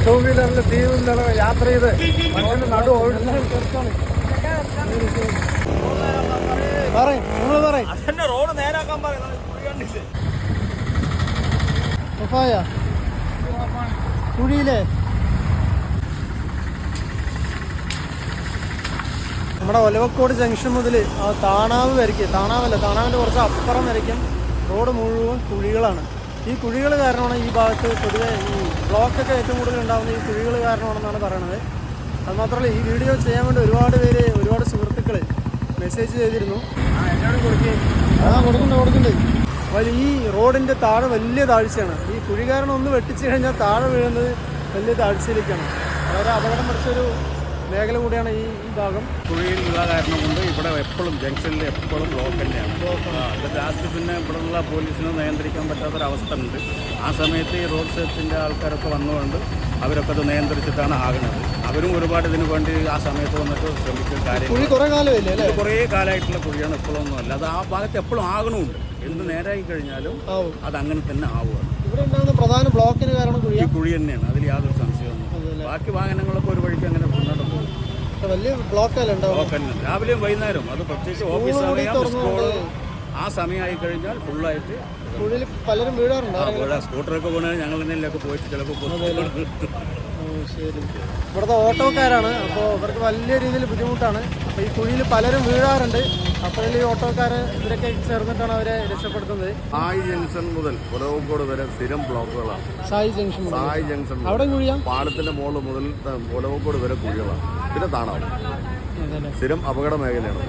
Two വീലറിൽ യാത്ര ചെയ്ത് മനുഷ്യന്റെ നടു റോഡ് നേരാക്കാൻ കുഴിയിലെ നമ്മുടെ ഒലവക്കോട് ജംഗ്ഷൻ മുതൽ ആ താണാവ് വരയ്ക്കും, താണാവിൻ്റെ കുറച്ച് അപ്പുറം വരയ്ക്കും റോഡ് മുഴുവൻ കുഴികളാണ്. ഈ കുഴികൾ കാരണമാണ് ഈ ഭാഗത്ത് പൊതുവെ ഈ ബ്ലോക്കൊക്കെ ഏറ്റവും കൂടുതൽ ഉണ്ടാകുന്ന ഈ കുഴികൾ കാരണമാണെന്നാണ് പറയണത്. അതുമാത്രമല്ല, ഈ വീഡിയോ ചെയ്യാൻ വേണ്ടി ഒരുപാട് സുഹൃത്തുക്കൾ മെസ്സേജ് ചെയ്തിരുന്നു. കൊടുക്കുന്നുണ്ട്. അപ്പോൾ ഈ റോഡിൻ്റെ താഴെ വലിയ താഴ്ചയാണ്. ഈ കുഴി കാരണം ഒന്ന് വെട്ടിച്ചു കഴിഞ്ഞാൽ താഴെ വീഴുന്നത് വലിയ താഴ്ചയിലേക്കാണ്. വളരെ അപകടം പിടിച്ചൊരു മേഖല കൂടിയാണ് ഈ ഭാഗം. കുഴിയിലുള്ള കാരണം കൊണ്ട് ഇവിടെ എപ്പോഴും ജംഗ്ഷനിൽ എപ്പോഴും ബ്ലോക്ക് തന്നെയാണ്. ലാസ്റ്റ് പിന്നെ ഇവിടെയുള്ള പോലീസിന് നിയന്ത്രിക്കാൻ പറ്റാത്തൊരവസ്ഥ ഉണ്ട്. ആ സമയത്ത് ഈ റോഡ് സേഫ്റ്റിൻ്റെ ആൾക്കാരൊക്കെ വന്നുകൊണ്ട് അവരൊക്കെ അത് നിയന്ത്രിച്ചിട്ടാണ് ആകുന്നത്. അവരും ഒരുപാട് ഇതിനു വേണ്ടി ആ സമയത്ത് വന്നിട്ട് ശ്രമിച്ച കാര്യം കുറേ കാലമായിട്ടുള്ള കുഴിയാണ്, എപ്പോഴൊന്നും അല്ല. അത് ആ ഭാഗത്ത് എപ്പോഴും ആകണമുണ്ട്. എന്ത് നേരായി കഴിഞ്ഞാലും അത് അങ്ങനെ തന്നെ ആവുകയാണ്. ഇവിടെ പ്രധാന ബ്ലോക്കിന് കാരണം ഈ കുഴി തന്നെയാണ്, അതിൽ യാതൊരു സംശയമൊന്നും. ബാക്കി വാഹനങ്ങളൊക്കെ ഒരു വഴിക്ക് അങ്ങനെ മുന്നോട്ട് പോകും. വലിയ ബ്ലോക്ക് രാവിലെയും വൈകുന്നേരം, അത് പ്രത്യേകിച്ച് ഓഫീസ് സമയം, സ്കൂള് ആ സമയമായി കഴിഞ്ഞാൽ ഫുള്ളായിട്ട് പലരും വീഴാറുണ്ട്. സ്കൂട്ടറൊക്കെ പോകണമെങ്കിൽ ഞങ്ങൾ തന്നെയൊക്കെ പോയിട്ട് ചിലപ്പോൾ ശരി. ഇവിടുത്തെ ഓട്ടോക്കാരാണ്, അപ്പോൾ ഇവർക്ക് വലിയ രീതിയിൽ ബുദ്ധിമുട്ടാണ്. അപ്പോൾ ഈ കുഴിയിൽ പലരും വീഴാറുണ്ട്. അപ്പോൾ ഈ ഓട്ടോക്കാർ ഇവരൊക്കെ ചേർന്നിട്ടാണ് അവരെ രക്ഷപ്പെടുത്തുന്നത്. സായി ജംഗ്ഷൻ മുതൽ ഒലവക്കോട് വരെ സ്ഥിരം ബ്ലോക്കുകളാണ്. സായി ജംഗ്ഷൻ അവിടെ കുഴിയാം. പാലത്തിന്റെ മുകളിൽ മുതൽ ഒലവക്കോട് വരെ കുഴികളാണ്. പിന്നെ താണാവും. സ്ഥിരം അപകട മേഖലയാണ്.